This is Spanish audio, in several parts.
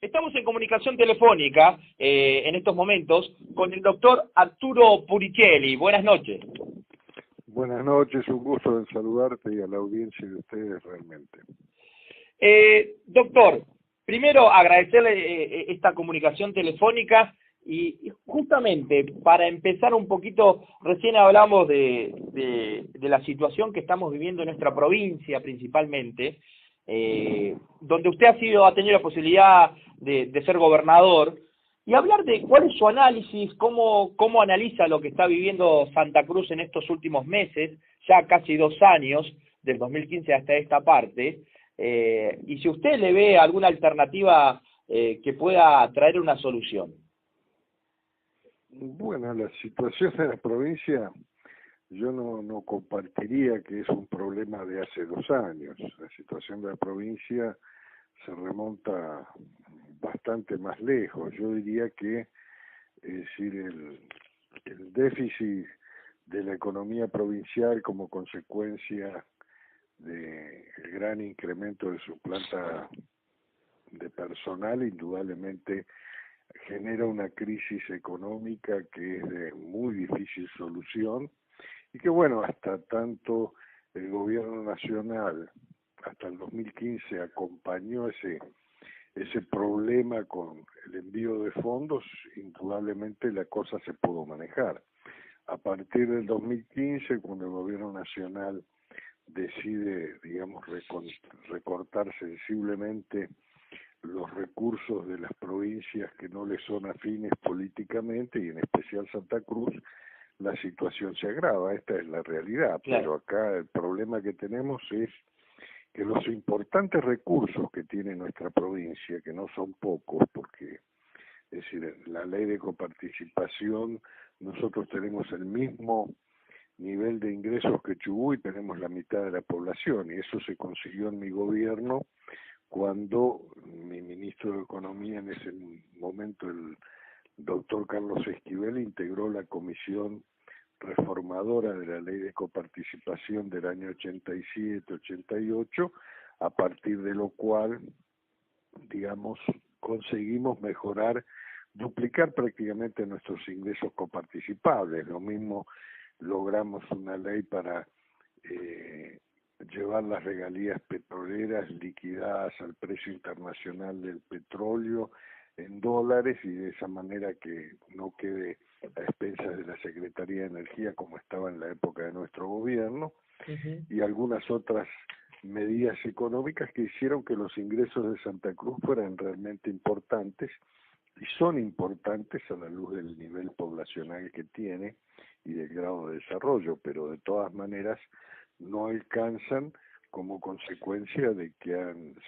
Estamos en comunicación telefónica en estos momentos con el doctor Arturo Purichelli. Buenas noches. Buenas noches, un gusto en saludarte y a la audiencia de ustedes realmente. Doctor, primero agradecerle esta comunicación telefónica y justamente para empezar un poquito, recién hablamos de la situación que estamos viviendo en nuestra provincia principalmente, donde usted ha tenido la posibilidad de ser gobernador, y hablar de cuál es su análisis, cómo analiza lo que está viviendo Santa Cruz en estos últimos meses, ya casi 2 años, del 2015 hasta esta parte, y si usted le ve alguna alternativa que pueda traer una solución. Bueno, la situación de la provincia, yo no compartiría que es un problema de hace 2 años. La situación de la provincia se remonta bastante más lejos. Yo diría que, es decir, el déficit de la economía provincial como consecuencia del gran incremento de su planta de personal, indudablemente genera una crisis económica que es de muy difícil solución y que, bueno, hasta tanto el gobierno nacional hasta el 2015 acompañó ese problema con el envío de fondos, indudablemente la cosa se pudo manejar. A partir del 2015, cuando el gobierno nacional decide, digamos, recortar sensiblemente los recursos de las provincias que no le son afines políticamente, y en especial Santa Cruz, la situación se agrava. Esta es la realidad. Claro. Pero acá el problema que tenemos es que los importantes recursos que tiene nuestra provincia, que no son pocos, porque, es decir, la ley de coparticipación, nosotros tenemos el mismo nivel de ingresos que Chubut y tenemos la mitad de la población, y eso se consiguió en mi gobierno cuando mi ministro de Economía en ese momento, el doctor Carlos Esquivel, integró la comisión reformadora de la ley de coparticipación del año 87-88, a partir de lo cual, digamos, conseguimos duplicar prácticamente nuestros ingresos coparticipables. Lo mismo logramos una ley para llevar las regalías petroleras liquidadas al precio internacional del petróleo en dólares, y de esa manera que no quede a expensas de la Secretaría de Energía como estaba en la época de nuestro gobierno, y algunas otras medidas económicas que hicieron que los ingresos de Santa Cruz fueran realmente importantes, y son importantes a la luz del nivel poblacional que tiene y del grado de desarrollo, pero de todas maneras no alcanzan como consecuencia de que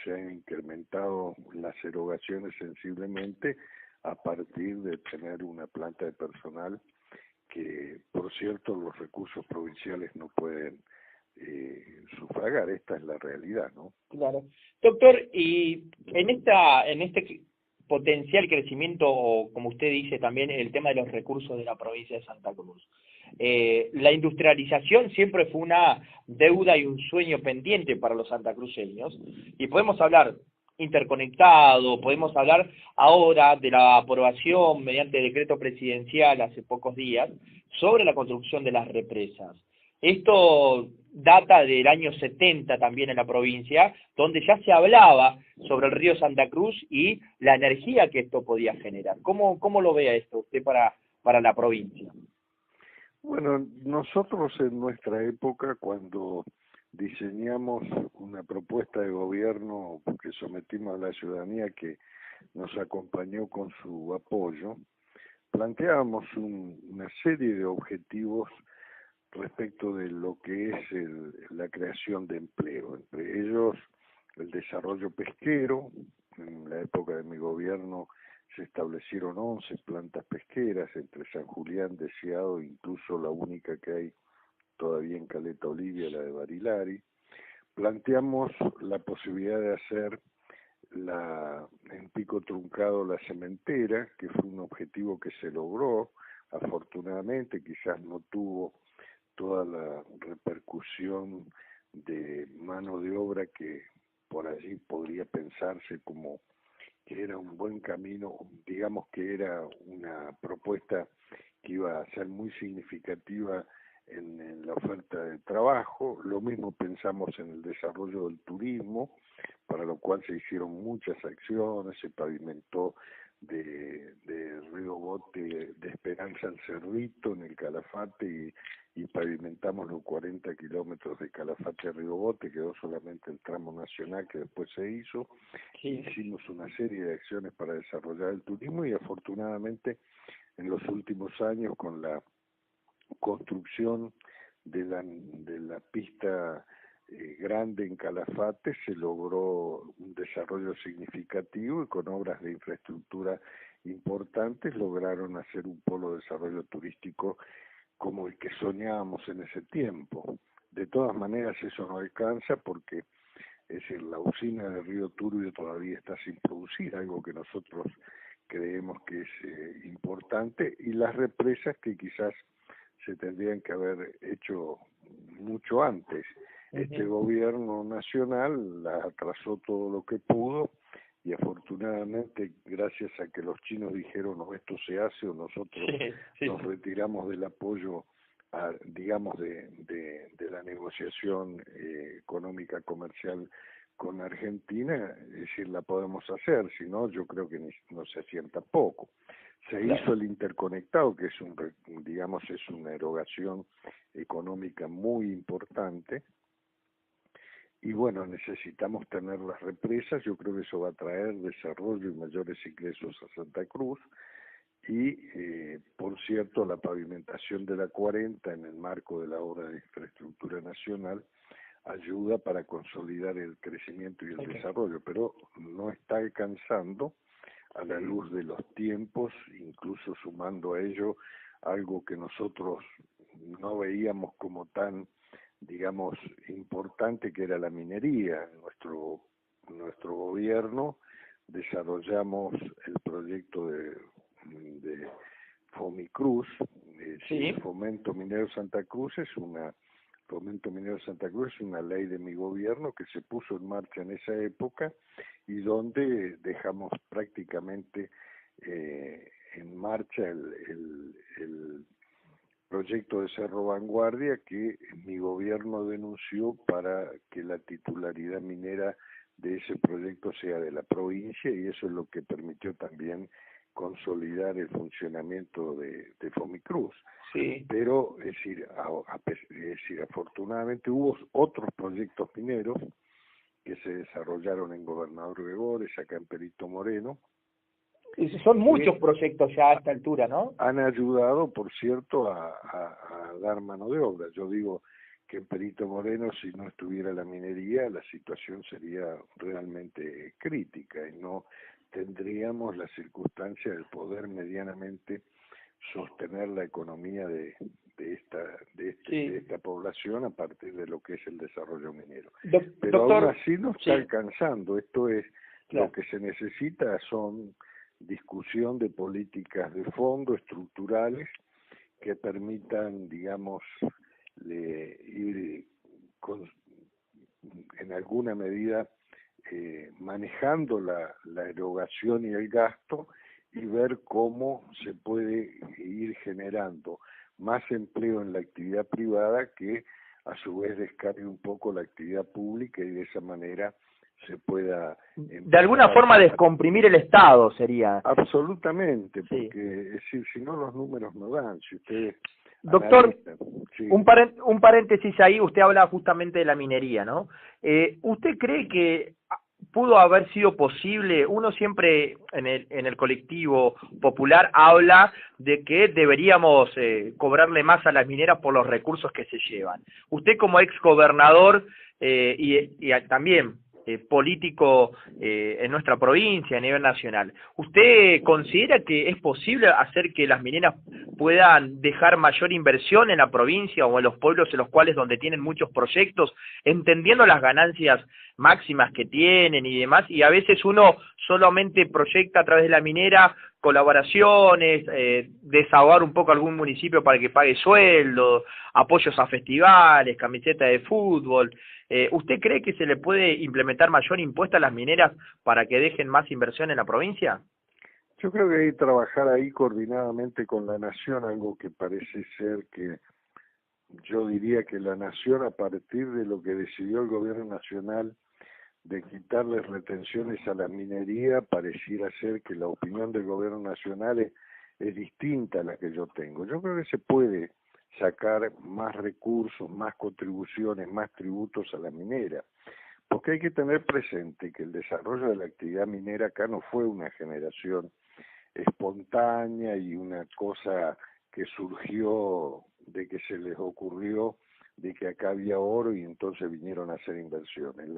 se han incrementado las erogaciones sensiblemente a partir de tener una planta de personal que, por cierto, los recursos provinciales no pueden sufragar. Esta es la realidad, ¿no? Claro. Doctor, y en este potencial crecimiento, o como usted dice también, el tema de los recursos de la provincia de Santa Cruz, la industrialización siempre fue una deuda y un sueño pendiente para los santacruceños, y podemos hablar interconectado, podemos hablar ahora de la aprobación mediante decreto presidencial hace pocos días sobre la construcción de las represas. Esto data del año 70 también en la provincia, donde ya se hablaba sobre el río Santa Cruz y la energía que esto podía generar. ¿Cómo lo ve esto usted para la provincia? Bueno, nosotros en nuestra época, cuando diseñamos una propuesta de gobierno que sometimos a la ciudadanía, que nos acompañó con su apoyo, planteábamos una serie de objetivos respecto de lo que es la creación de empleo, entre ellos el desarrollo pesquero. En la época de mi gobierno se establecieron 11 plantas pesqueras entre San Julián, Deseado, incluso la única que hay todavía en Caleta Olivia, la de Barilari. Planteamos la posibilidad de hacer en Pico Truncado la cementera, que fue un objetivo que se logró, afortunadamente. Quizás no tuvo toda la repercusión de mano de obra que por allí podría pensarse como que era un buen camino, digamos que era una propuesta que iba a ser muy significativa en la oferta de trabajo. Lo mismo pensamos en el desarrollo del turismo, para lo cual se hicieron muchas acciones, se pavimentó de Río Bote, de Esperanza al Cerrito en el Calafate, y pavimentamos los 40 kilómetros de Calafate a Río Bote, quedó solamente el tramo nacional que después se hizo. Sí. Hicimos una serie de acciones para desarrollar el turismo, y afortunadamente en los últimos años, con la construcción de la pista grande en Calafate, se logró un desarrollo significativo, y con obras de infraestructura importantes lograron hacer un polo de desarrollo turístico como el que soñábamos en ese tiempo. De todas maneras, eso no alcanza porque, es decir, la usina de Río Turbio todavía está sin producir, algo que nosotros creemos que es importante, y las represas que quizás se tendrían que haber hecho mucho antes. Este gobierno nacional la atrasó todo lo que pudo, y afortunadamente, gracias a que los chinos dijeron o esto se hace o nosotros nos retiramos del apoyo digamos de la negociación económica comercial con Argentina, es decir, la podemos hacer, si no, yo creo que no se hacían tampoco. Se hizo el interconectado, que es digamos, es una erogación económica muy importante, y bueno, necesitamos tener las represas. Yo creo que eso va a traer desarrollo y mayores ingresos a Santa Cruz. Y, por cierto, la pavimentación de la 40 en el marco de la obra de infraestructura nacional ayuda para consolidar el crecimiento y el desarrollo, pero no está alcanzando a la luz de los tiempos, incluso sumando a ello algo que nosotros no veíamos como tan, digamos, importante, que era la minería. En nuestro gobierno desarrollamos el proyecto de Fomicruz, el Fomento Minero Santa Cruz Fomento Minero Santa Cruz es una ley de mi gobierno que se puso en marcha en esa época, y donde dejamos prácticamente en marcha el proyecto de Cerro Vanguardia, que mi gobierno denunció para que la titularidad minera de ese proyecto sea de la provincia, y eso es lo que permitió también consolidar el funcionamiento de Fomicruz. Pero es decir, afortunadamente hubo otros proyectos mineros que se desarrollaron en Gobernador Gregores, acá en Perito Moreno. Y son muchos proyectos ya a esta altura, ¿no? Han ayudado, por cierto, a dar mano de obra. Yo digo que en Perito Moreno, si no estuviera la minería, la situación sería realmente crítica, y no tendríamos la circunstancia de poder medianamente sostener la economía de esta población a partir de lo que es el desarrollo minero. Pero doctor, aún así no está alcanzando. Esto es, lo que se necesita son discusión de políticas de fondo estructurales que permitan, digamos, ir en alguna medida manejando la erogación y el gasto, y ver cómo se puede ir generando más empleo en la actividad privada, que a su vez descargue un poco la actividad pública, y de esa manera se pueda... De alguna forma descomprimir el Estado sería. Absolutamente, porque es decir, si no los números no dan. Si ustedes... Doctor, un paréntesis ahí, usted habla justamente de la minería, ¿no? ¿Usted cree que pudo haber sido posible? Uno siempre en el colectivo popular habla de que deberíamos cobrarle más a las mineras por los recursos que se llevan. Usted, como ex gobernador y también político en nuestra provincia a nivel nacional, ¿usted considera que es posible hacer que las mineras puedan dejar mayor inversión en la provincia o en los pueblos en los cuales donde tienen muchos proyectos, entendiendo las ganancias máximas que tienen y demás, y a veces uno solamente proyecta a través de la minera colaboraciones, desahogar un poco algún municipio para que pague sueldo, apoyos a festivales, camiseta de fútbol, ¿Usted cree que se le puede implementar mayor impuesto a las mineras para que dejen más inversión en la provincia? Yo creo que hay que trabajar ahí coordinadamente con la Nación, algo que parece ser que yo diría que la Nación, a partir de lo que decidió el gobierno nacional de quitarles retenciones a la minería, pareciera ser que la opinión del gobierno nacional es distinta a la que yo tengo. Yo creo que se puede sacar más recursos, más contribuciones, más tributos a la minera, porque hay que tener presente que el desarrollo de la actividad minera acá no fue una generación espontánea y una cosa que surgió de que se les ocurrió de que acá había oro y entonces vinieron a hacer inversiones.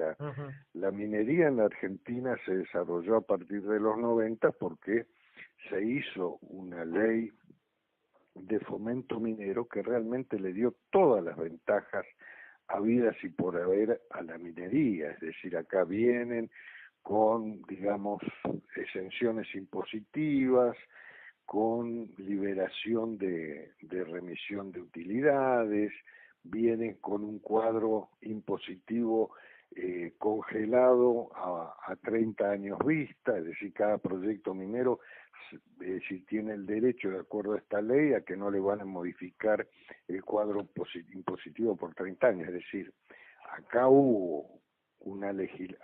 La minería en la Argentina se desarrolló a partir de los 90 porque se hizo una ley de fomento minero que realmente le dio todas las ventajas habidas y por haber a la minería, es decir, acá vienen con, digamos, exenciones impositivas, con liberación de remisión de utilidades, vienen con un cuadro impositivo congelado a 30 años vista, es decir, cada proyecto minero si tiene el derecho, de acuerdo a esta ley, a que no le van a modificar el cuadro impositivo por 30 años. Es decir, acá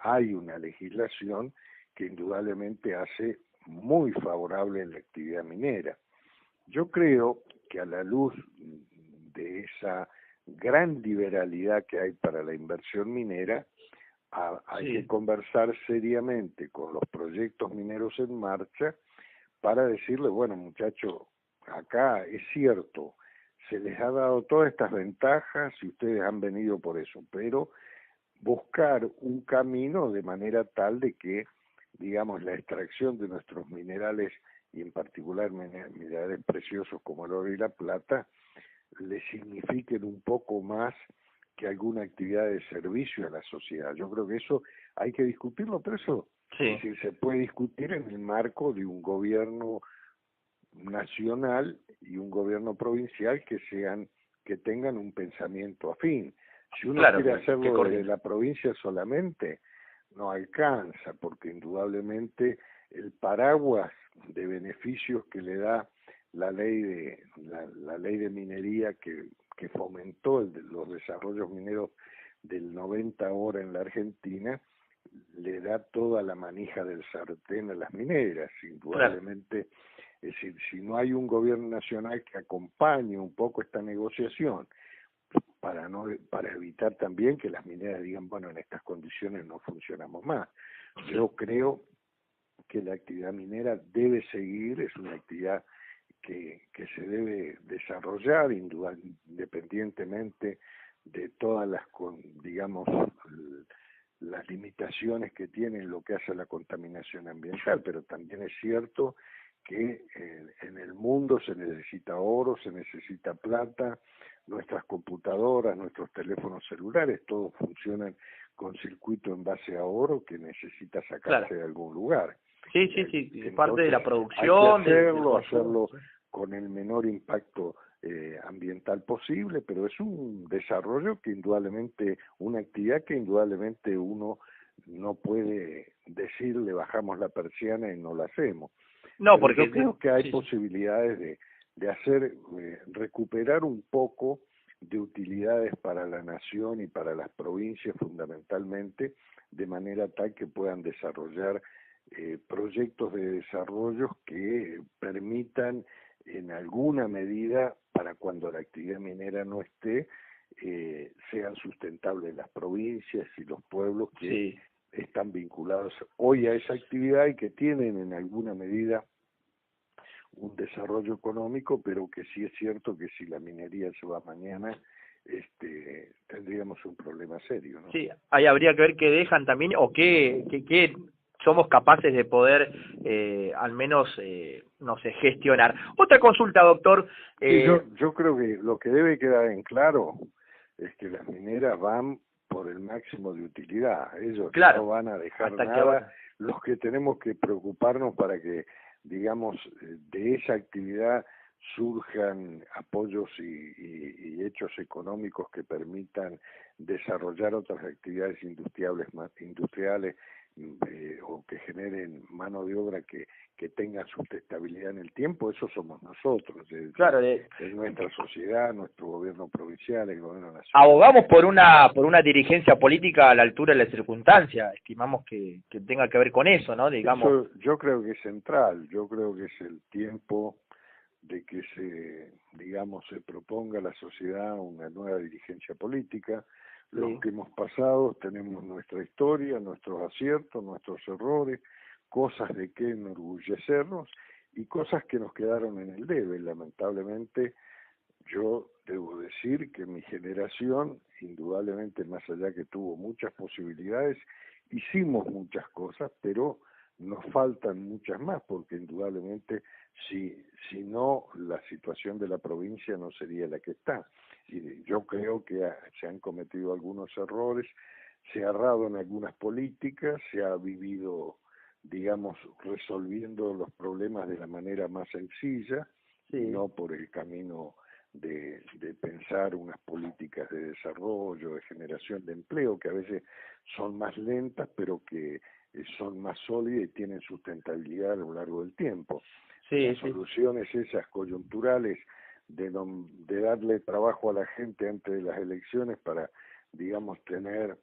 hay una legislación que indudablemente hace muy favorable la actividad minera. Yo creo que a la luz de esa gran liberalidad que hay para la inversión minera, hay que conversar seriamente con los proyectos mineros en marcha para decirle, bueno, muchachos, acá es cierto, se les ha dado todas estas ventajas y ustedes han venido por eso, pero buscar un camino de manera tal de que, digamos, la extracción de nuestros minerales, y en particular minerales preciosos como el oro y la plata, le signifiquen un poco más que alguna actividad de servicio a la sociedad. Yo creo que eso hay que discutirlo, pero eso es decir, se puede discutir en el marco de un gobierno nacional y un gobierno provincial que tengan un pensamiento afín. Si uno quiere hacerlo desde la provincia solamente, no alcanza, porque indudablemente el paraguas de beneficios que le da la ley de minería que fomentó los desarrollos mineros del 90 ahora en la Argentina, le da toda la manija del sartén a las mineras, indudablemente. Es decir, si no hay un gobierno nacional que acompañe un poco esta negociación, para evitar también que las mineras digan, bueno, en estas condiciones no funcionamos más. Yo creo que la actividad minera debe seguir, es una actividad que se debe desarrollar independientemente de todas las, digamos, las limitaciones que tiene en lo que hace a la contaminación ambiental, pero también es cierto que en el mundo se necesita oro, se necesita plata, nuestras computadoras, nuestros teléfonos celulares, todos funcionan con circuito en base a oro que necesita sacarse de algún lugar. Sí, parte de la producción. Hay que hacerlo con el menor impacto ambiental posible, pero es un desarrollo que indudablemente, una actividad que indudablemente uno no puede decir le bajamos la persiana y no la hacemos. No, porque yo creo que hay posibilidades de hacer, recuperar un poco de utilidades para la nación y para las provincias fundamentalmente, de manera tal que puedan desarrollar proyectos de desarrollo que permitan en alguna medida, para cuando la actividad minera no esté, sean sustentables las provincias y los pueblos que están vinculados hoy a esa actividad y que tienen en alguna medida un desarrollo económico, pero que sí es cierto que si la minería se va mañana, tendríamos un problema serio, ¿no? Sí, ahí habría que ver qué dejan también o qué somos capaces de poder al menos, no sé, gestionar. Otra consulta, doctor. Yo creo que lo que debe quedar en claro es que las mineras van por el máximo de utilidad. Ellos no van a dejar nada. Los que tenemos que preocuparnos para que, digamos, de esa actividad surjan apoyos y hechos económicos que permitan desarrollar otras actividades industriales o que generen mano de obra que tenga sustentabilidad en el tiempo, eso somos nosotros, Claro, es nuestra sociedad, nuestro gobierno provincial, el gobierno nacional. abogamos por una dirigencia política a la altura de la circunstancia, estimamos que tenga que ver con eso, ¿no? Digamos. Eso yo creo que es central, yo creo que es el tiempo de que se proponga a la sociedad una nueva dirigencia política. Sí. Los que hemos pasado tenemos nuestra historia, nuestros aciertos, nuestros errores, cosas de que enorgullecernos y cosas que nos quedaron en el debe. Lamentablemente, yo debo decir que mi generación, indudablemente más allá que tuvo muchas posibilidades, hicimos muchas cosas, pero nos faltan muchas más, porque indudablemente si no, la situación de la provincia no sería la que está. Y yo creo que se han cometido algunos errores, se ha errado en algunas políticas, se ha vivido, digamos, resolviendo los problemas de la manera más sencilla, Sí. no por el camino de pensar unas políticas de desarrollo, de generación de empleo, que a veces son más lentas, pero que son más sólidas y tienen sustentabilidad a lo largo del tiempo. Sí, Las soluciones esas coyunturales de darle trabajo a la gente antes de las elecciones para, digamos, tener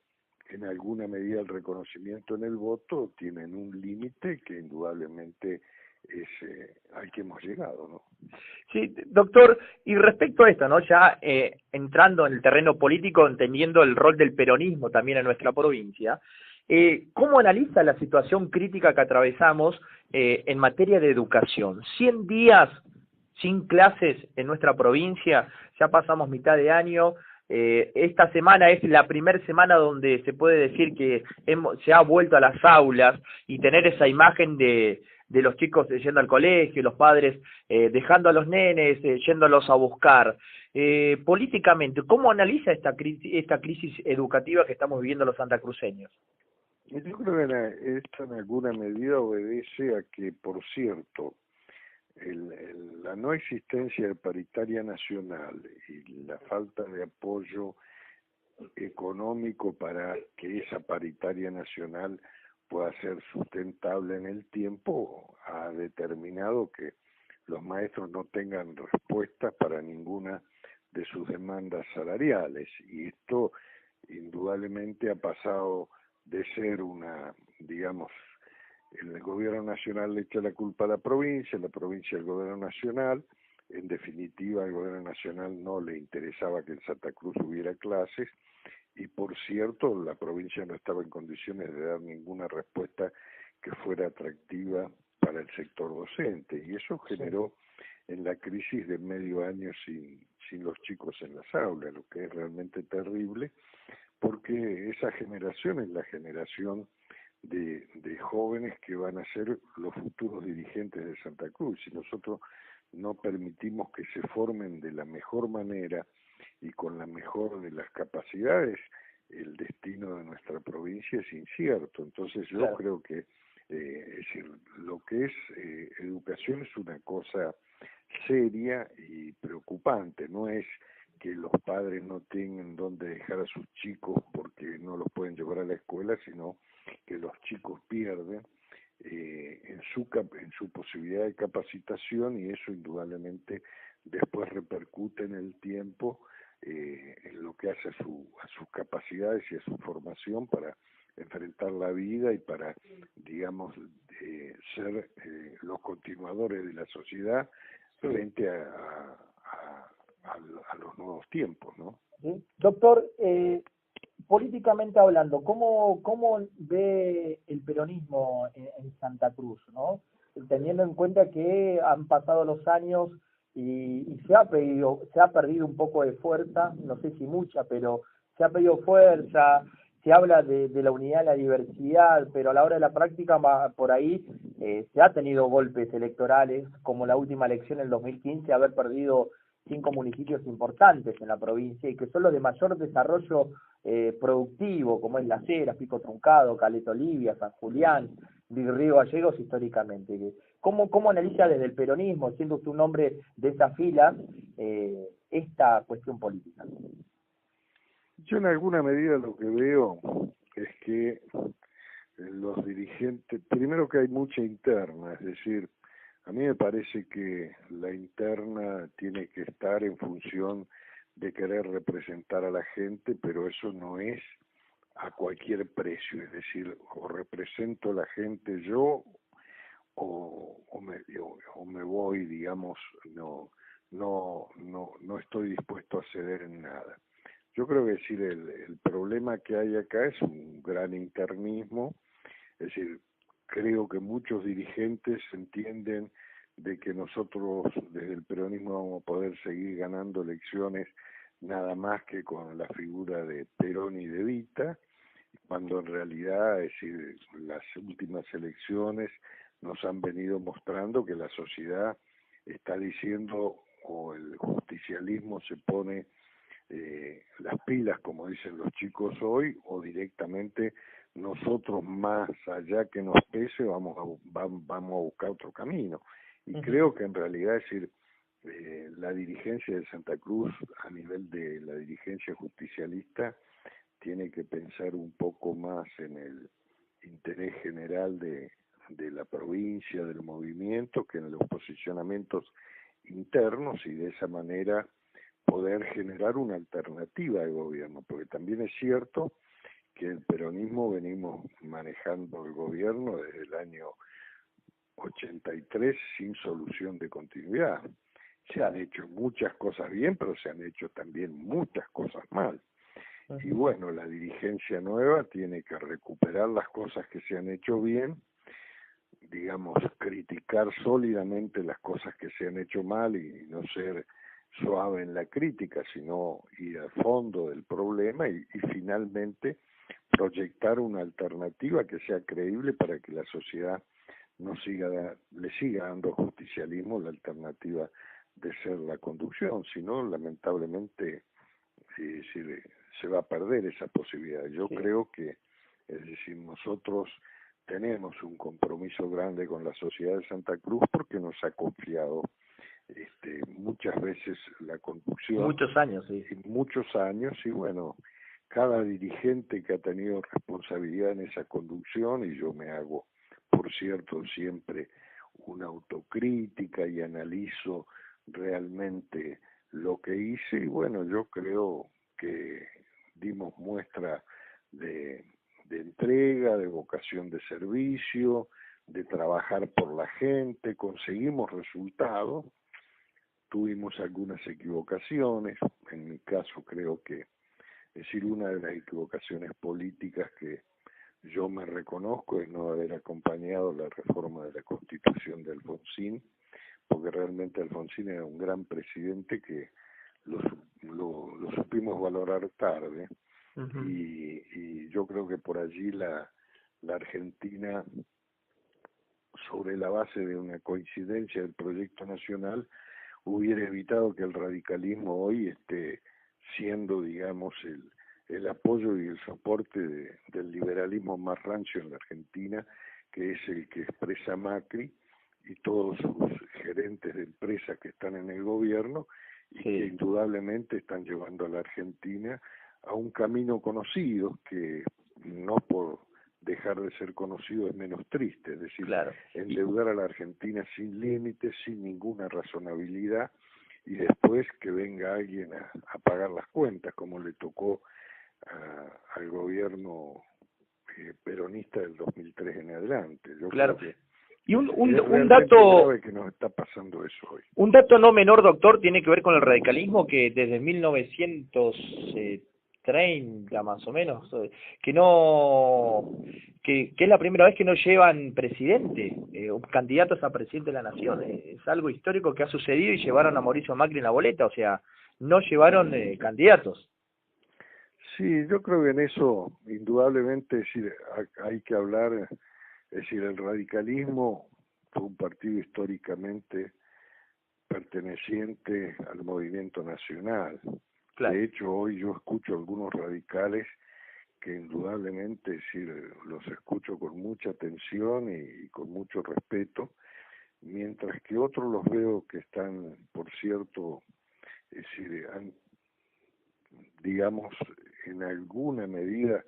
en alguna medida el reconocimiento en el voto, tienen un límite que indudablemente es al que hemos llegado, ¿no? Sí, doctor, y respecto a esto, ¿no? Ya entrando en el terreno político, entendiendo el rol del peronismo también en nuestra provincia, ¿cómo analiza la situación crítica que atravesamos en materia de educación? 100 días sin clases en nuestra provincia, ya pasamos mitad de año. Esta semana es la primera semana donde se puede decir que se ha vuelto a las aulas, y tener esa imagen de los chicos yendo al colegio, los padres dejando a los nenes, yéndolos a buscar. Políticamente, ¿cómo analiza esta crisis educativa que estamos viviendo los santacruceños? Yo creo que esto en alguna medida obedece a que, por cierto, la no existencia de paritaria nacional y la falta de apoyo económico para que esa paritaria nacional pueda ser sustentable en el tiempo ha determinado que los maestros no tengan respuestas para ninguna de sus demandas salariales, y esto indudablemente ha pasado de ser digamos, el gobierno nacional le echa la culpa a la provincia al gobierno nacional. En definitiva, al gobierno nacional no le interesaba que en Santa Cruz hubiera clases, y por cierto, la provincia no estaba en condiciones de dar ninguna respuesta que fuera atractiva para el sector docente, y eso generó en la crisis de medio año sin los chicos en las aulas, lo que es realmente terrible, porque esa generación es la generación de jóvenes que van a ser los futuros dirigentes de Santa Cruz. Si nosotros no permitimos que se formen de la mejor manera y con la mejor de las capacidades, el destino de nuestra provincia es incierto. Entonces yo creo que es decir, lo que es educación es una cosa seria y preocupante. No es que los padres no tengan dónde dejar a sus chicos porque no los pueden llevar a la escuela, sino que los chicos pierden en su posibilidad de capacitación, y eso indudablemente después repercute en el tiempo en lo que hace a sus capacidades y a su formación para enfrentar la vida y para, digamos, ser los continuadores de la sociedad frente a los nuevos tiempos, ¿no? ¿Sí? Doctor, políticamente hablando, ¿cómo ve el peronismo en Santa Cruz, ¿no? Teniendo en cuenta que han pasado los años y se ha perdido un poco de fuerza, no sé si mucha, pero se ha perdido fuerza. Se habla de la unidad, la diversidad, pero a la hora de la práctica, por ahí se ha tenido golpes electorales, como la última elección en 2015, haber perdido 5 municipios importantes en la provincia y que son los de mayor desarrollo productivo, como es Las Heras, Pico Truncado, Caleta Olivia, San Julián. Río Gallegos históricamente. ¿Cómo analiza desde el peronismo, siendo usted un hombre de esa fila, esta cuestión política? Yo en alguna medida lo que veo es que los dirigentes, primero que hay mucha interna, es decir, a mí me parece que la interna tiene que estar en función de querer representar a la gente, pero eso no es a cualquier precio, es decir, o represento a la gente yo o me voy, digamos, no estoy dispuesto a ceder en nada. Yo creo que decir el problema que hay acá es un gran internismo, es decir, creo que muchos dirigentes entienden de que nosotros desde el peronismo vamos a poder seguir ganando elecciones nada más que con la figura de Perón y de Evita, cuando en realidad, es decir, las últimas elecciones nos han venido mostrando que la sociedad está diciendo o el justicialismo se pone las pilas, como dicen los chicos hoy, o directamente nosotros más allá que nos pese vamos a buscar otro camino. Y creo que en realidad, es decir, la dirigencia de Santa Cruz a nivel de la dirigencia justicialista tiene que pensar un poco más en el interés general de la provincia, del movimiento, que en los posicionamientos internos, y de esa manera poder generar una alternativa de gobierno, porque también es cierto que el peronismo venimos manejando el gobierno desde el año 83 sin solución de continuidad. Se han hecho muchas cosas bien, pero se han hecho también muchas cosas mal. Y bueno, la dirigencia nueva tiene que recuperar las cosas que se han hecho bien, digamos, criticar sólidamente las cosas que se han hecho mal y no ser suave en la crítica, sino ir al fondo del problema y finalmente proyectar una alternativa que sea creíble para que la sociedad no le siga dando justicialismo la alternativa de ser la conducción, sino lamentablemente se va a perder esa posibilidad. Yo creo que, es decir, nosotros tenemos un compromiso grande con la sociedad de Santa Cruz porque nos ha confiado muchas veces la conducción. Muchos años, sí. Muchos años, y bueno, cada dirigente que ha tenido responsabilidad en esa conducción, y yo me hago, por cierto, siempre una autocrítica y analizo realmente lo que hice, y bueno, yo creo que dimos muestra de entrega, de vocación de servicio, de trabajar por la gente, conseguimos resultados, tuvimos algunas equivocaciones, en mi caso creo que, es decir, una de las equivocaciones políticas que yo me reconozco es no haber acompañado la reforma de la Constitución de Alfonsín, porque realmente Alfonsín era un gran presidente que lo supimos valorar tarde, y yo creo que por allí la Argentina, sobre la base de una coincidencia del proyecto nacional, hubiera evitado que el radicalismo hoy esté siendo, digamos, el apoyo y el soporte del liberalismo más rancio en la Argentina, que es el que expresa Macri y todos sus gerentes de empresas que están en el gobierno y que indudablemente están llevando a la Argentina a un camino conocido que no por dejar de ser conocido es menos triste, es decir, endeudar a la Argentina sin límites, sin ninguna razonabilidad, y después que venga alguien a pagar las cuentas, como le tocó al gobierno peronista del 2003 en adelante. Yo creo que y un dato grave que nos está pasando eso hoy. Un dato no menor, doctor, tiene que ver con el radicalismo, que desde 1930 más o menos, que es la primera vez que no llevan presidente, candidatos a presidente de la nación. Es algo histórico que ha sucedido y llevaron a Mauricio Macri en la boleta, o sea, no llevaron candidatos. Sí, yo creo que en eso indudablemente es decir, hay que hablar, es decir, el radicalismo fue un partido históricamente perteneciente al movimiento nacional. De hecho, hoy yo escucho algunos radicales que indudablemente, es decir, los escucho con mucha atención y con mucho respeto, mientras que otros los veo que están, por cierto, es decir, han, digamos, en alguna medida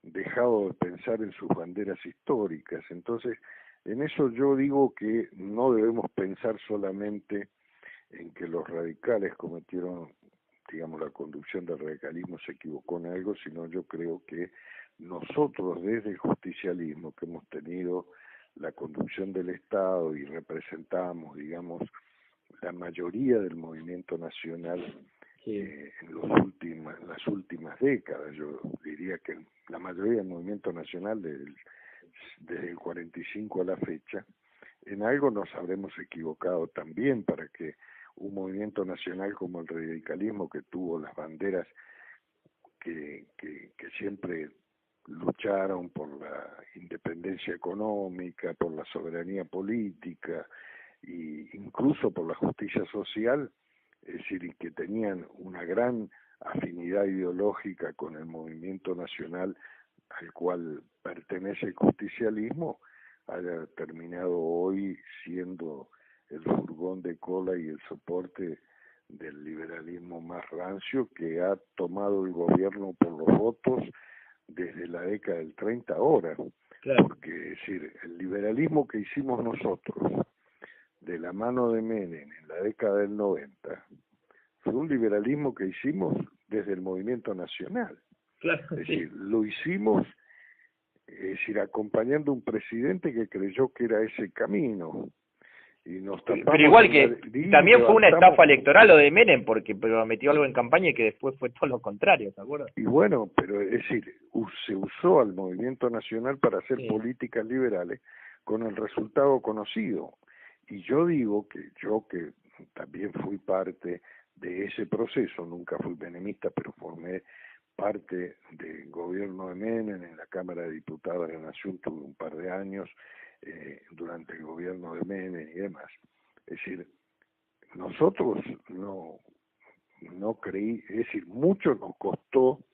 dejado de pensar en sus banderas históricas. Entonces, en eso yo digo que no debemos pensar solamente en que los radicales cometieron, digamos, la conducción del radicalismo se equivocó en algo, sino yo creo que nosotros desde el justicialismo, que hemos tenido la conducción del Estado y representamos, digamos, la mayoría del movimiento nacional en las últimas décadas, yo diría que la mayoría del movimiento nacional desde el 45 a la fecha, en algo nos habremos equivocado también para que un movimiento nacional como el radicalismo, que tuvo las banderas que siempre lucharon por la independencia económica, por la soberanía política e incluso por la justicia social, es decir, y que tenían una gran afinidad ideológica con el movimiento nacional al cual pertenece el justicialismo, haya terminado hoy siendo el furgón de cola y el soporte del liberalismo más rancio que ha tomado el gobierno por los votos desde la década del 30 ahora. Claro. Porque, es decir, el liberalismo que hicimos nosotros de la mano de Menem en la década del 90 fue un liberalismo que hicimos desde el movimiento nacional. Claro, es decir, lo hicimos, es decir, acompañando a un presidente que creyó que era ese camino. Y nos tapamos. Pero igual que también fue una estafa electoral lo de Menem, porque prometió algo en campaña y que después fue todo lo contrario, ¿se acuerdan? Y bueno, pero es decir, se usó al movimiento nacional para hacer políticas liberales con el resultado conocido. Y yo digo que yo, que también fui parte de ese proceso, nunca fui menemista, pero formé parte del gobierno de Menem en la Cámara de Diputados de la Nación, tuve un par de años durante el gobierno de Menem y demás. Es decir, nosotros no creí, es decir, mucho nos costó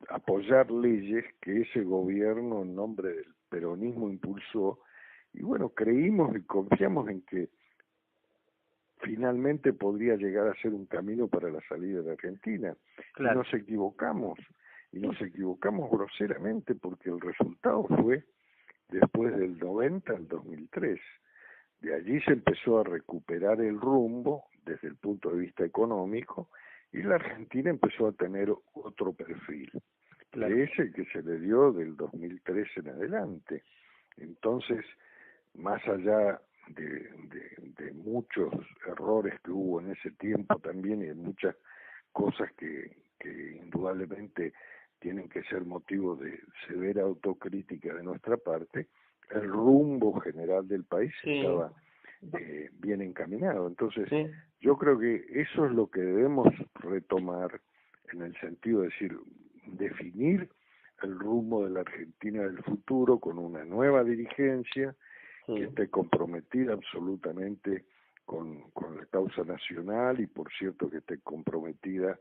apoyar leyes que ese gobierno en nombre del peronismo impulsó, y bueno, creímos y confiamos en que finalmente podría llegar a ser un camino para la salida de Argentina. Claro. Y nos equivocamos groseramente, porque el resultado fue después del 90 al 2003. De allí se empezó a recuperar el rumbo desde el punto de vista económico, y la Argentina empezó a tener otro perfil, claro, que es el que se le dio del 2003 en adelante. Entonces, más allá de muchos errores que hubo en ese tiempo también, y de muchas cosas que indudablemente tienen que ser motivo de severa autocrítica de nuestra parte, el rumbo general del país estaba bien encaminado. Entonces, yo creo que eso es lo que debemos retomar, en el sentido de decir, definir el rumbo de la Argentina del futuro con una nueva dirigencia que esté comprometida absolutamente con la causa nacional, y por cierto que esté comprometida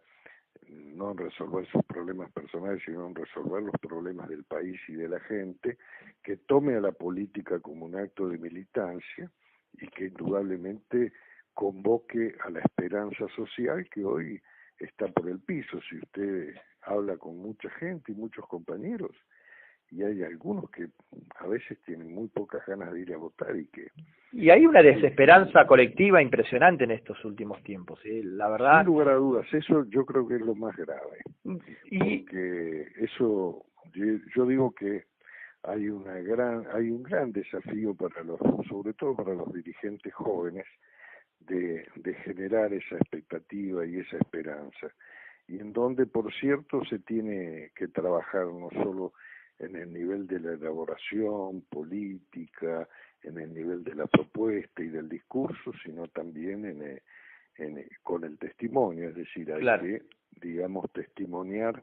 no en resolver sus problemas personales, sino en resolver los problemas del país y de la gente, que tome a la política como un acto de militancia y que indudablemente convoque a la esperanza social que hoy está por el piso. Si usted habla con mucha gente y muchos compañeros, y hay algunos que a veces tienen muy pocas ganas de ir a votar y hay una desesperanza colectiva impresionante en estos últimos tiempos, la verdad. Sin lugar a dudas, eso yo creo que es lo más grave, porque eso, yo digo que hay un gran desafío sobre todo para los dirigentes jóvenes, de generar esa expectativa y esa esperanza, y en donde, por cierto, se tiene que trabajar no solo en el nivel de la elaboración política, en el nivel de la propuesta y del discurso, sino también con el testimonio, es decir, hay que, digamos, testimoniar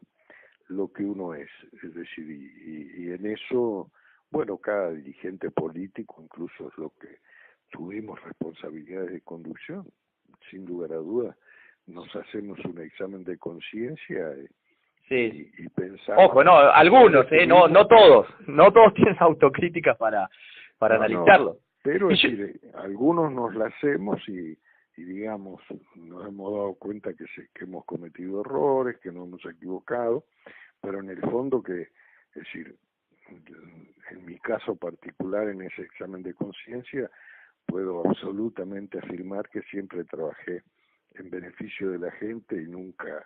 lo que uno es decir, y en eso, bueno, cada dirigente político, incluso lo que tuvimos responsabilidades de conducción, sin lugar a dudas, nos hacemos un examen de conciencia Sí. y pensaba... Ojo, no, algunos, no todos, no todos tienen autocríticas para No, no, analizarlo. pero Y es yo- decir, algunos nos la hacemos y digamos, nos hemos dado cuenta que hemos cometido errores, que nos hemos equivocado, pero en el fondo es decir, en mi caso particular, en ese examen de conciencia, puedo absolutamente afirmar que siempre trabajé en beneficio de la gente y nunca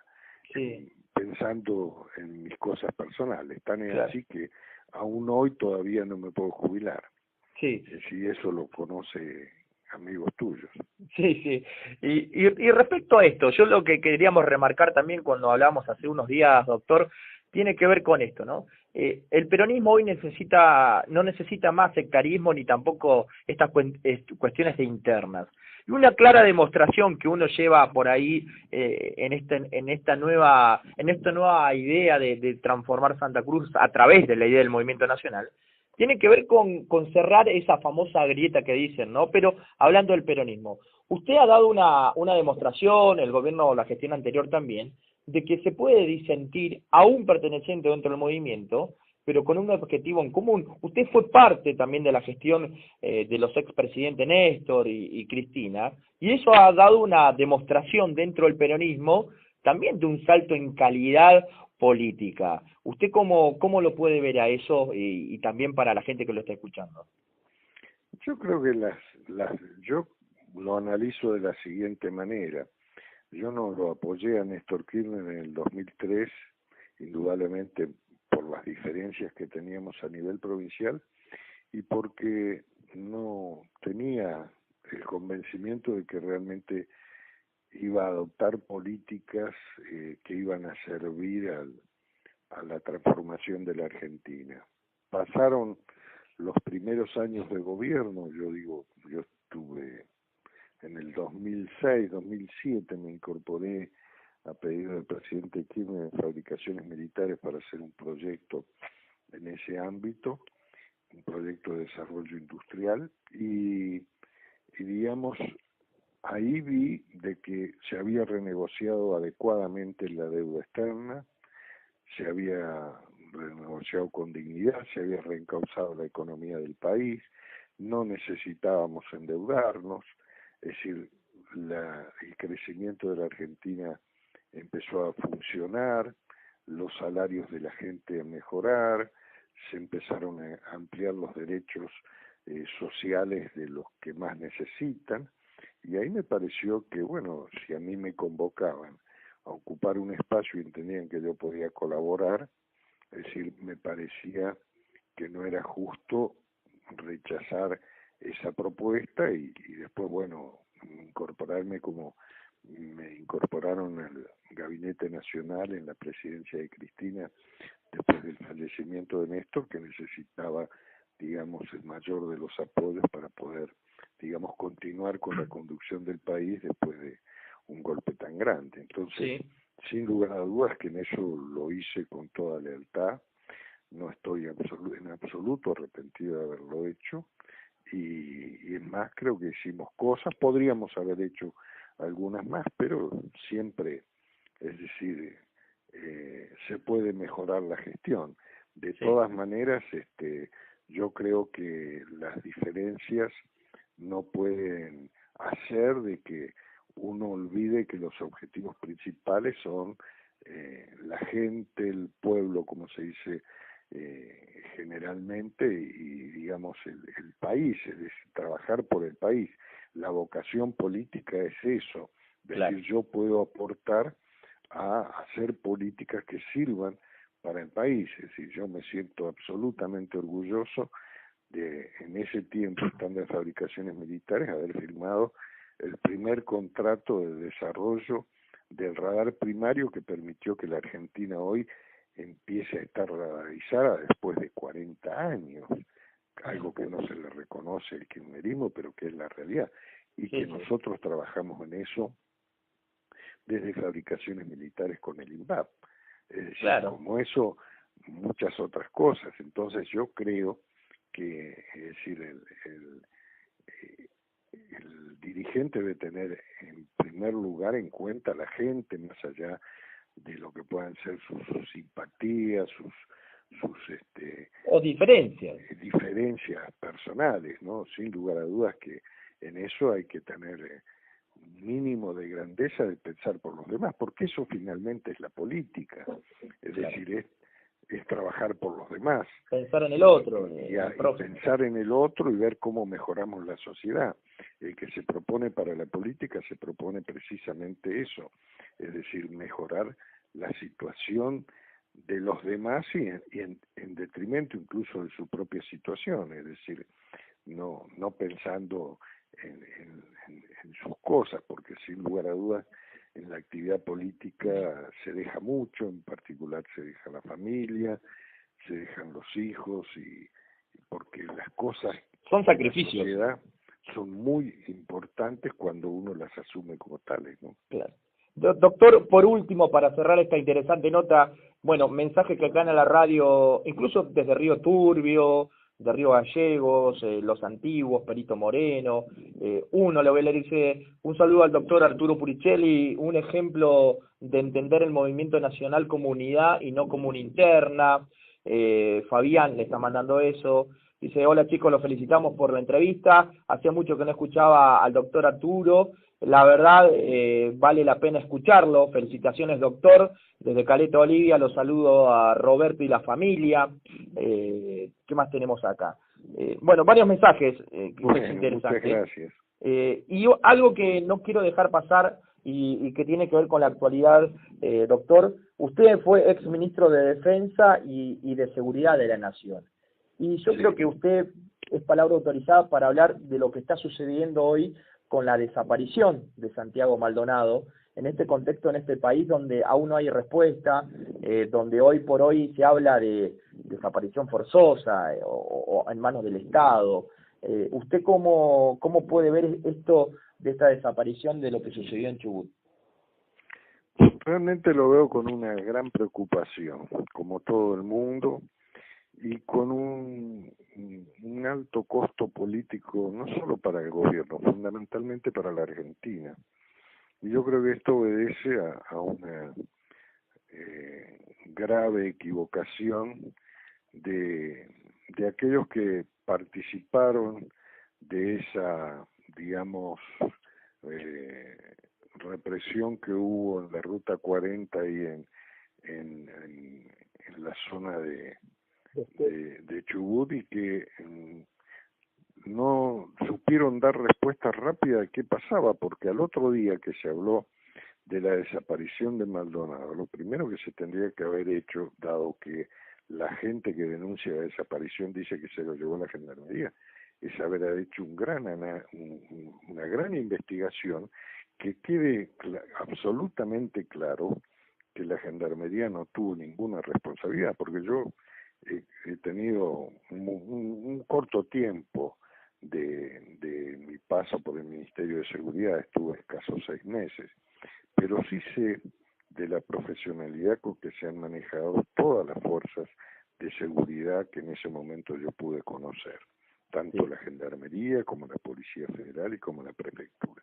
sí, pensando en mis cosas personales. Tan es claro, así que aún hoy todavía no me puedo jubilar. sí. Si eso lo conoce amigos tuyos. Sí, sí. Y respecto a esto, yo lo que queríamos remarcar también cuando hablamos hace unos días, doctor, tiene que ver con esto, ¿no? El peronismo hoy no necesita más sectarismo ni tampoco estas cuestiones internas. Y una clara demostración que uno lleva por ahí en esta nueva idea de transformar Santa Cruz a través de la idea del movimiento nacional tiene que ver con cerrar esa famosa grieta que dicen, ¿no? Pero hablando del peronismo, usted ha dado una demostración, el gobierno, la gestión anterior también, de que se puede disentir, aún perteneciente dentro del movimiento, pero con un objetivo en común. Usted fue parte también de la gestión de los expresidentes Néstor y Cristina, y eso ha dado una demostración dentro del peronismo también de un salto en calidad política. ¿Usted cómo lo puede ver a eso y también para la gente que lo está escuchando? Yo creo que yo lo analizo de la siguiente manera. Yo no lo apoyé a Néstor Kirchner en el 2003, indudablemente por las diferencias que teníamos a nivel provincial y porque no tenía el convencimiento de que realmente iba a adoptar políticas que iban a servir a la transformación de la Argentina. Pasaron los primeros años de gobierno, yo estuve en el 2006, 2007, me incorporé a pedido del presidente Kirchner en fabricaciones militares para hacer un proyecto en ese ámbito, un proyecto de desarrollo industrial y digamos, ahí vi de que se había renegociado adecuadamente la deuda externa, se había renegociado con dignidad, se había reencauzado la economía del país, no necesitábamos endeudarnos, es decir, el crecimiento de la Argentina empezó a funcionar, los salarios de la gente a mejorar, se empezaron a ampliar los derechos sociales de los que más necesitan, y ahí me pareció que, bueno, si a mí me convocaban a ocupar un espacio y entendían que yo podía colaborar, es decir, me parecía que no era justo rechazar esa propuesta y después, bueno, incorporarme como me incorporaron al Gabinete Nacional en la presidencia de Cristina después del fallecimiento de Néstor, que necesitaba, digamos, el mayor de los apoyos para poder, digamos, continuar con la conducción del país después de un golpe tan grande. Entonces, Sí, sin lugar a dudas que en eso lo hice con toda lealtad, no estoy en absoluto arrepentido de haberlo hecho, y es más, creo que hicimos cosas, podríamos haber hecho algunas más, pero siempre, es decir, se puede mejorar la gestión. De sí, todas maneras, yo creo que las diferencias no pueden hacer de que uno olvide que los objetivos principales son la gente, el pueblo, como se dice generalmente, y digamos el país, es decir, trabajar por el país. La vocación política es eso, es claro. decir, yo puedo aportar a hacer políticas que sirvan para el país, es decir, yo me siento absolutamente orgulloso de, en ese tiempo, estando en fabricaciones militares, haber firmado el primer contrato de desarrollo del radar primario que permitió que la Argentina hoy empiece a estar radarizada después de 40 años, algo que no se le reconoce el kirchnerismo, pero que es la realidad, y Sí, que sí, nosotros trabajamos en eso desde fabricaciones militares con el INVAP. Es decir, claro. como eso, muchas otras cosas. Entonces yo creo que, es decir, el dirigente debe tener en primer lugar en cuenta a la gente, más allá de lo que puedan ser sus simpatías, sus O diferencias. diferencias personales, ¿no? Sin lugar a dudas que en eso hay que tener un mínimo de grandeza de pensar por los demás, porque eso finalmente es la política, es decir, es trabajar por los demás. Pensar en el otro. Y pensar en el otro y ver cómo mejoramos la sociedad. El que se propone para la política se propone precisamente eso, es decir, mejorar la situación de los demás y en detrimento incluso de su propia situación, es decir, no pensando en sus cosas, porque sin lugar a dudas en la actividad política se deja mucho, en particular se deja la familia, se dejan los hijos, y porque las cosas son sacrificios. En la sociedad son muy importantes cuando uno las asume como tales, ¿no? Claro. Doctor, por último, para cerrar esta interesante nota, bueno, mensaje que acá en la radio, incluso desde Río Turbio, de Río Gallegos, Los Antiguos, Perito Moreno, uno le voy a leer, dice, un saludo al doctor Arturo Puricelli, un ejemplo de entender el movimiento nacional como unidad y no como una interna. Fabián le está mandando eso. Dice, hola chicos, los felicitamos por la entrevista, hacía mucho que no escuchaba al doctor Arturo, la verdad vale la pena escucharlo, felicitaciones doctor, desde Caleta Olivia los saludo a Roberto y la familia. ¿Qué más tenemos acá? Bueno, varios mensajes que es interesante. Muchas gracias. Y algo que no quiero dejar pasar y que tiene que ver con la actualidad, doctor, usted fue ex ministro de Defensa y de Seguridad de la Nación. Y yo creo que usted es palabra autorizada para hablar de lo que está sucediendo hoy con la desaparición de Santiago Maldonado, en este contexto, en este país donde aún no hay respuesta, donde hoy por hoy se habla de desaparición forzosa o en manos del Estado. ¿Usted cómo puede ver esto de esta desaparición de lo que sucedió en Chubut? Realmente lo veo con una gran preocupación, como todo el mundo, y con un alto costo político, no solo para el gobierno, fundamentalmente para la Argentina. Y yo creo que esto obedece a una grave equivocación de aquellos que participaron de esa, digamos, represión que hubo en la Ruta 40 y en la zona de Chubut, y que no supieron dar respuesta rápida de qué pasaba, porque al otro día que se habló de la desaparición de Maldonado, lo primero que se tendría que haber hecho, dado que la gente que denuncia la desaparición dice que se lo llevó la Gendarmería, es haber hecho una gran investigación que quede absolutamente claro que la Gendarmería no tuvo ninguna responsabilidad, porque yo he tenido un corto tiempo de mi paso por el Ministerio de Seguridad, estuve escasos 6 meses, pero sí sé de la profesionalidad con que se han manejado todas las fuerzas de seguridad que en ese momento yo pude conocer, tanto la Gendarmería como la Policía Federal y como la Prefectura.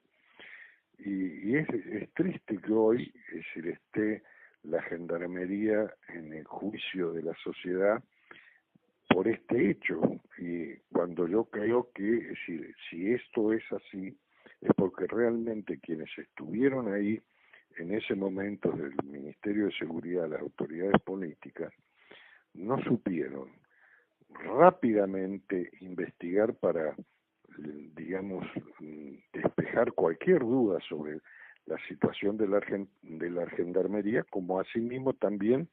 Y es triste que hoy, es decir, esté la Gendarmería en el juicio de la sociedad por este hecho, y cuando yo creo que, es decir, si esto es así, es porque realmente quienes estuvieron ahí en ese momento del Ministerio de Seguridad, las autoridades políticas, no supieron rápidamente investigar para, digamos, despejar cualquier duda sobre la situación de la Gendarmería, como asimismo también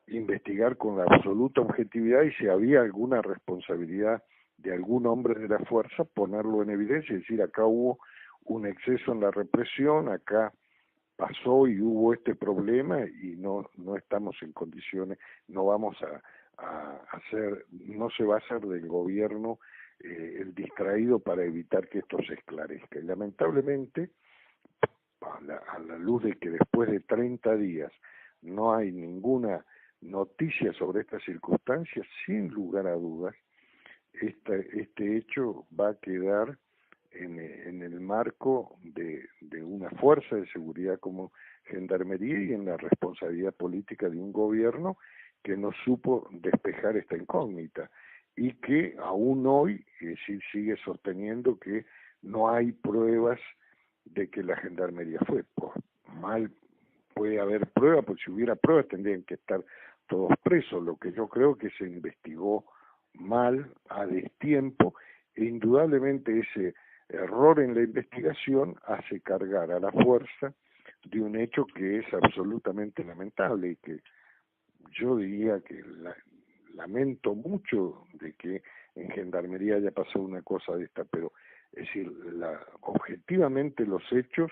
investigar con la absoluta objetividad y si había alguna responsabilidad de algún hombre de la fuerza, ponerlo en evidencia y decir, acá hubo un exceso en la represión, acá pasó y hubo este problema y no estamos en condiciones, no vamos a hacer, no se va a hacer del gobierno el distraído para evitar que esto se esclarezca. Y lamentablemente, a la luz de que después de 30 días no hay ninguna noticia sobre estas circunstancias, sin lugar a dudas, este hecho va a quedar en el marco de una fuerza de seguridad como Gendarmería y en la responsabilidad política de un gobierno que no supo despejar esta incógnita y que aún hoy sigue sosteniendo que no hay pruebas de que la Gendarmería fue. Por mal puede haber pruebas, porque si hubiera pruebas tendrían que estar todos presos. Lo que yo creo que se investigó mal, a destiempo, e indudablemente ese error en la investigación hace cargar a la fuerza de un hecho que es absolutamente lamentable y que yo diría que lamento mucho de que en Gendarmería haya pasado una cosa de esta, pero es decir, objetivamente los hechos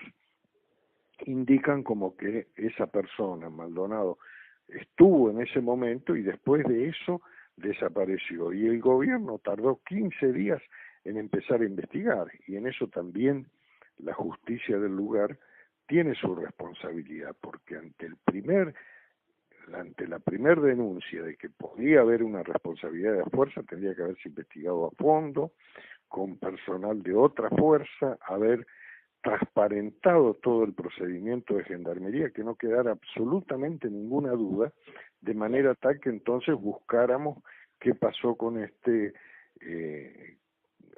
indican como que esa persona, Maldonado, estuvo en ese momento y después de eso desapareció. Y el gobierno tardó 15 días en empezar a investigar, y en eso también la justicia del lugar tiene su responsabilidad, porque ante la primer denuncia de que podía haber una responsabilidad de fuerza, tendría que haberse investigado a fondo, con personal de otra fuerza, haber transparentado todo el procedimiento de Gendarmería, que no quedara absolutamente ninguna duda, de manera tal que entonces buscáramos qué pasó con este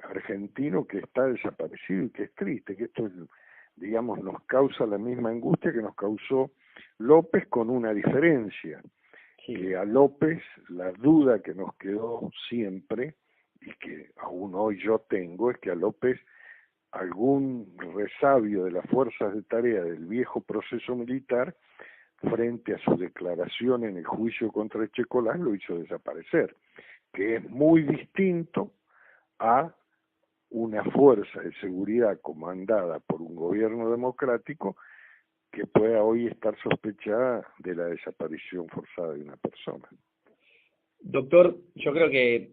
argentino que está desaparecido y que es triste, que esto, digamos, nos causa la misma angustia que nos causó López, con una diferencia, Sí. Que a López la duda que nos quedó siempre, y que aún hoy yo tengo, es que a López algún resabio de las fuerzas de tarea del viejo proceso militar, frente a su declaración en el juicio contra Echecolás, lo hizo desaparecer, que es muy distinto a una fuerza de seguridad comandada por un gobierno democrático que pueda hoy estar sospechada de la desaparición forzada de una persona. Doctor, yo creo que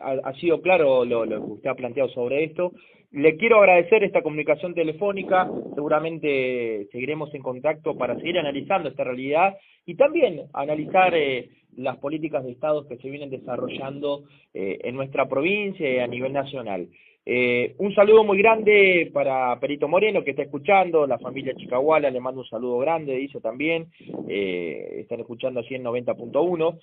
ha sido claro lo que usted ha planteado sobre esto. Le quiero agradecer esta comunicación telefónica, seguramente seguiremos en contacto para seguir analizando esta realidad y también analizar las políticas de Estado que se vienen desarrollando en nuestra provincia y a nivel nacional. Un saludo muy grande para Perito Moreno, que está escuchando, la familia Chicahuala, le mando un saludo grande, dice también, están escuchando así en 90.1,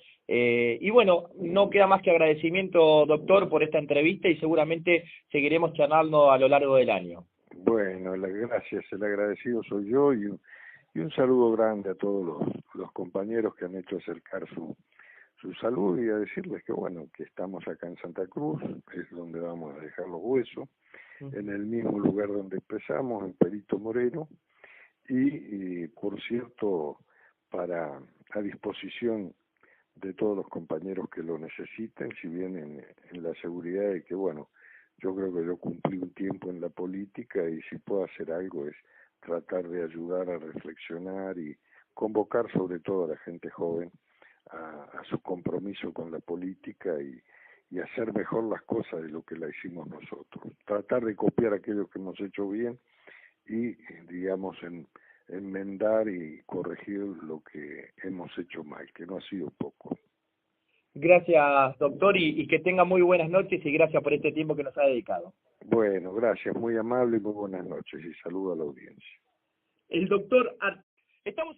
y bueno, no queda más que agradecimiento, doctor, por esta entrevista y seguramente seguiremos charlando a lo largo del año. Bueno, gracias, el agradecido soy yo y un saludo grande a todos los compañeros que han hecho acercar su salud y a decirles que bueno, que estamos acá en Santa Cruz, es donde vamos a dejar los huesos, en el mismo lugar donde empezamos, en Perito Moreno, y por cierto, a disposición de todos los compañeros que lo necesiten, si bien en la seguridad de que bueno, yo creo que yo cumplí un tiempo en la política y si puedo hacer algo es tratar de ayudar a reflexionar y convocar sobre todo a la gente joven a su compromiso con la política y hacer mejor las cosas de lo que la hicimos nosotros. Tratar de copiar aquello que hemos hecho bien y, digamos, enmendar y corregir lo que hemos hecho mal, que no ha sido poco. Gracias, doctor, y que tenga muy buenas noches y gracias por este tiempo que nos ha dedicado. Bueno, gracias, muy amable y muy buenas noches y saludo a la audiencia. El doctor... Estamos